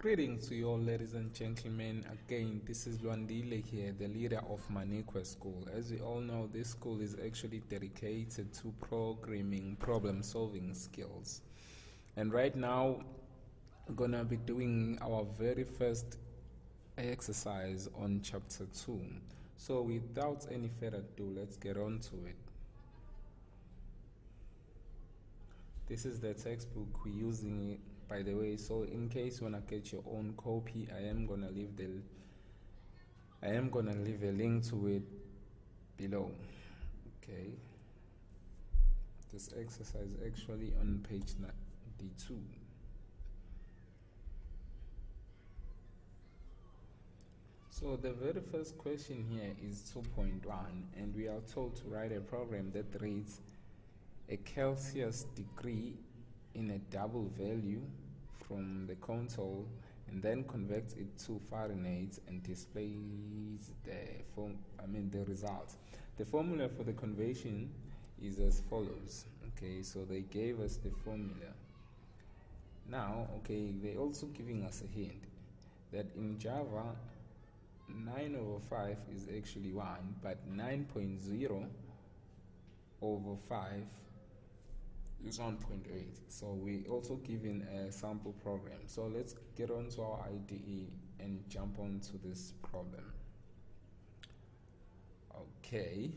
Greetings to you all, ladies and gentlemen. Again, this is Luandile here, the leader of Manikwe School. As we all know, this school is actually dedicated to programming, problem-solving skills. And right now, we're gonna be doing our very first exercise on chapter 2. So without any further ado, let's get on to it. This is the textbook we're using it, by the way, so in case you wanna get your own copy, I am gonna leave a link to it below. Okay. This exercise is actually on page 92. So the very first question here is 2.1, and we are told to write a program that reads a Celsius degree in a double value from the console and then converts it to Fahrenheit and displays the result. The formula for the conversion is as follows. Okay, so they gave us the formula. Now, okay, they're also giving us a hint that in Java 9/5 is actually 1, but 9.0 over 5 is 1.8. So we also given a sample program. So let's get on to our IDE and jump onto this problem. Okay.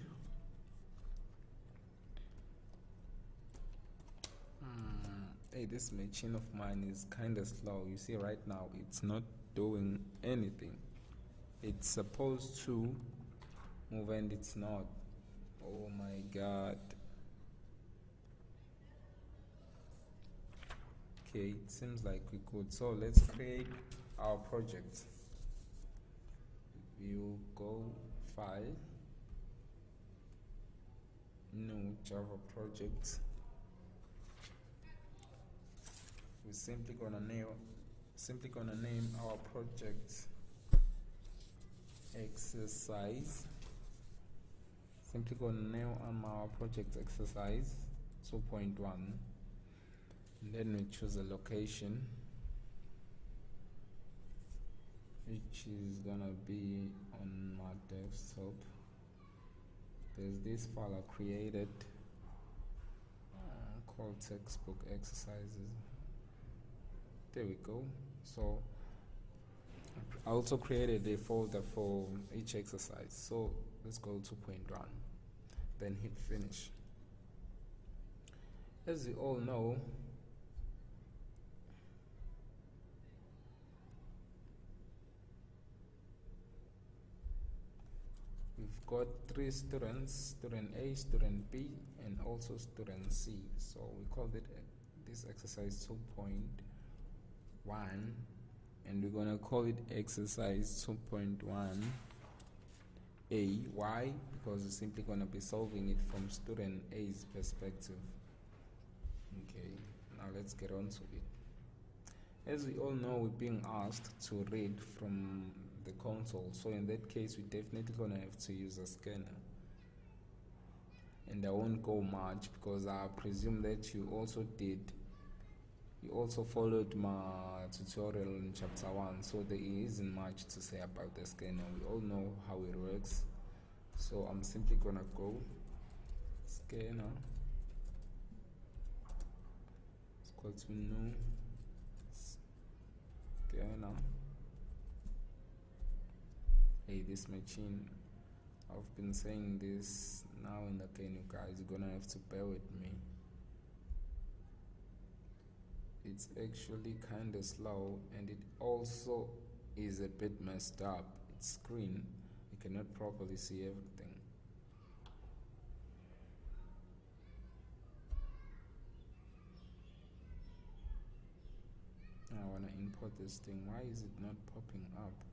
Hey, this machine of mine is kind of slow. You see right now it's not doing anything. It's supposed to move and it's not. Oh my god. Okay, it seems like we could. So let's create our project. You go File, New Java Project. We're simply gonna name our project exercise. Simply gonna name our project exercise 2.1. And then we choose a location, which is gonna be on my desktop. There's this file I created called textbook exercises. There we go. So I also created a folder for each exercise. So let's go to 2.1, then hit finish. As you all know, we've got 3 students, student A, student B, and also student C. So we called it this exercise 2.1, and we're gonna call it exercise 2.1 A. Why? Because we're simply gonna be solving it from student A's perspective. Okay, now let's get on to it. As we all know, we're being asked to read from the console, so in that case we're definitely gonna have to use a scanner. And I won't go much because I presume that you also followed my tutorial in chapter 1, so there isn't much to say about the scanner. We all know how it works. So I'm simply gonna go scanner is equal to new scanner. Hey, this machine, I've been saying this now and again, you guys, you're gonna have to bear with me. It's actually kinda slow, and it also is a bit messed up. Its screen, you cannot properly see everything. I wanna import this thing. Why is it not popping up?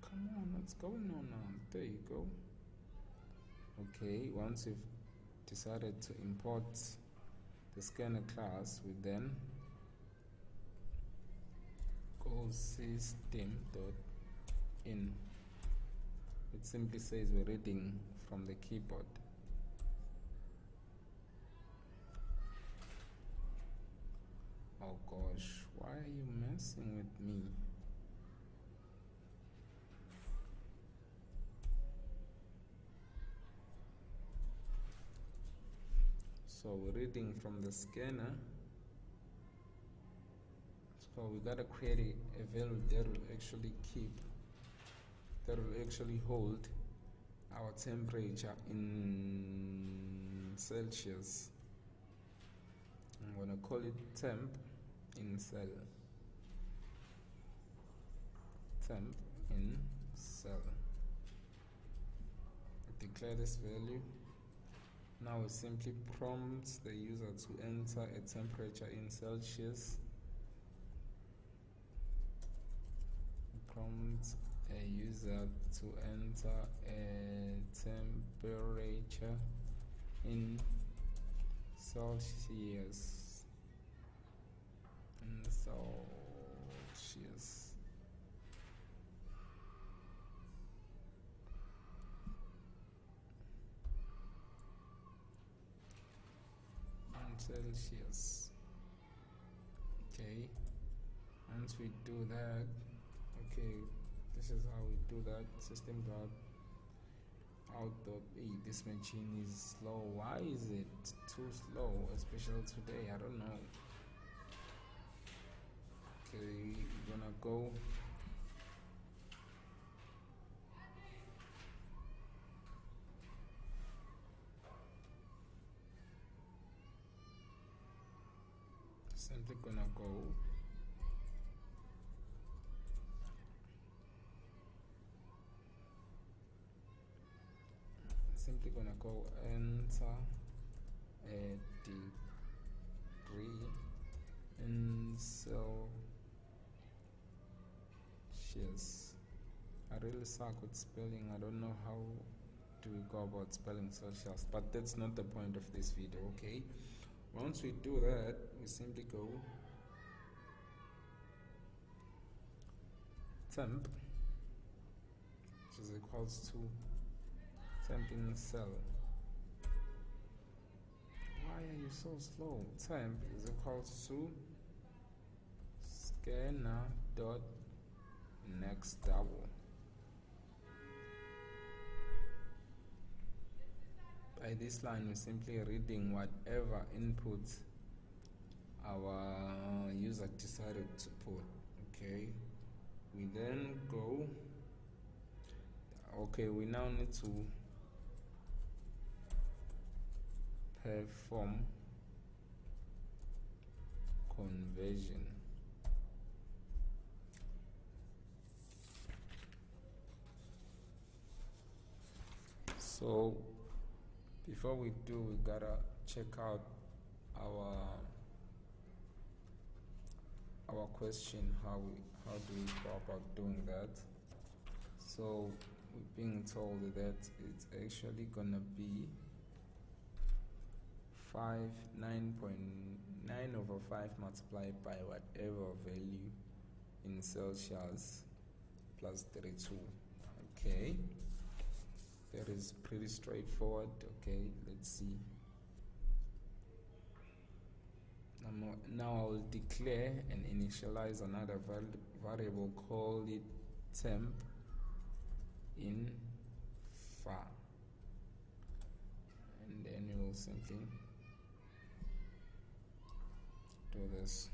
Come on, what's going on now? There you go. Okay, once you've decided to import the scanner class, we then go system.in. It simply says we're reading from the keyboard. Oh gosh, why are you messing with me? So reading from the scanner, so we gotta create a value that will actually hold our temperature in Celsius. I'm gonna call it temp in cell. Declare this value. Now it simply prompts the user to enter a temperature in Celsius. Prompts a user to enter a temperature in Celsius. Celsius. Okay, once we do that, okay, this is how we do that. System dot out of this machine is slow. Why is it too slow, especially today? I don't know. Okay, we're gonna go simply gonna go enter a degree in Celsius. I really suck with spelling. I don't know how do we go about spelling Celsius, but that's not the point of this video. Okay, once we do that, we simply go temp, which is equals to temp in cell. Why are you so slow? Temp is equals to scanner dot next double. By this line, we're simply reading whatever input our user decided to put. Okay, we then go. Okay, we now need to perform conversion. So before we do, we gotta check out our question. How do we go about doing that? So we're being told that it's actually gonna be 9.9 over 5 multiplied by whatever value in Celsius plus 32. Okay, that is pretty straightforward. Okay, let's see. Now I will declare and initialize another variable, call it temp in far, and then we will simply do this.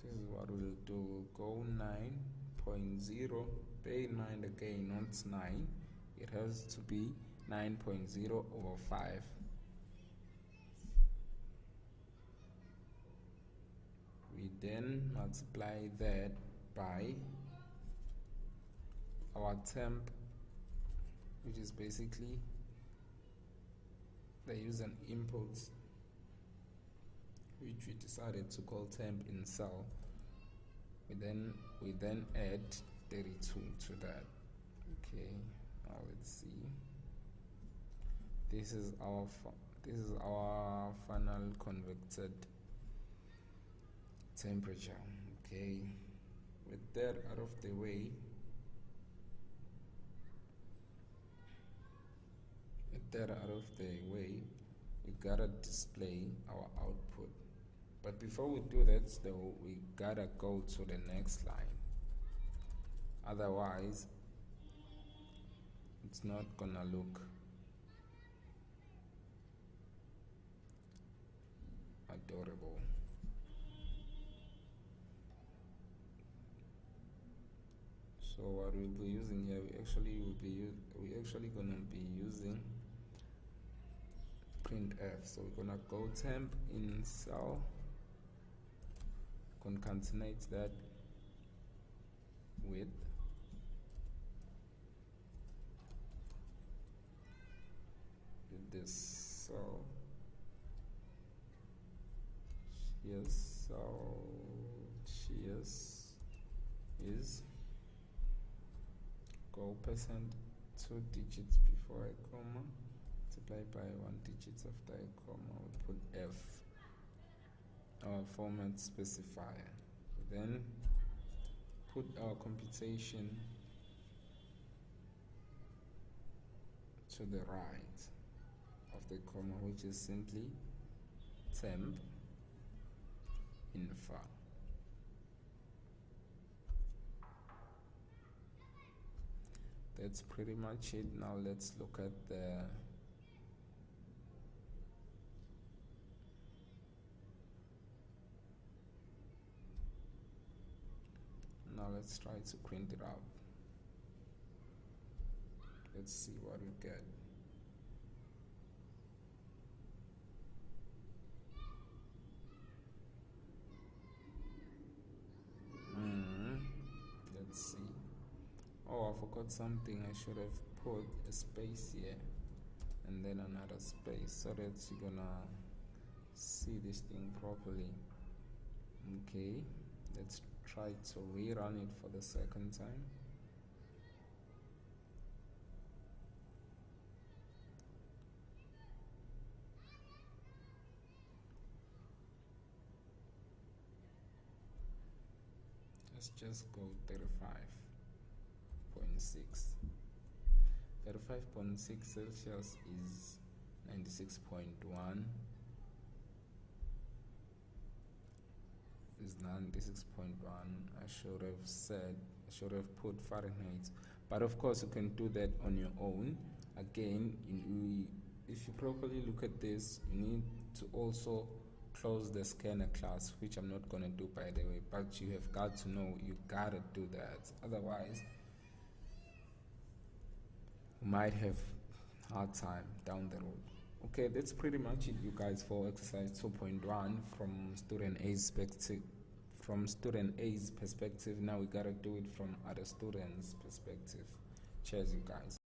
This is what we'll do. We'll go 9.0. Bear in mind again, not 9. It has to be 9.0 over 5. We then multiply that by our temp, which is basically the user input, which we decided to call temp in cell. We then add 32 to that. Okay, now let's see. This is our final convected temperature. Okay, with that out of the way, we gotta display our output. But before we do that though, we gotta go to the next line. Otherwise, it's not gonna look adorable. So what we'll be using here, we actually gonna be using printf. So we're gonna go temp in cell, concatenate that with this. So yes, so cheers is go percent 2 digits before a comma multiplied by 1 digit after a comma. We put f, our format specifier. Then put our computation to the right of the comma, which is simply temp info. That's pretty much it. Now let's look at the let's try to print it out. Let's see what we get. Let's see. Oh, I forgot something. I should have put a space here and then another space so that you're gonna see this thing properly. Okay, let's try to rerun it for the second time. Let's just go 35.6. 35.6 Celsius is 96.1. Is 96.1. I should have put Fahrenheit, but of course you can do that on your own. Again, if you properly look at this, you need to also close the scanner class, which I'm not gonna do by the way, but you have got to know you gotta do that, otherwise you might have hard time down the road. Okay, that's pretty much it, you guys, for exercise 2.1 from student A's perspective. Now we gotta do it from other students' perspective. Cheers, you guys.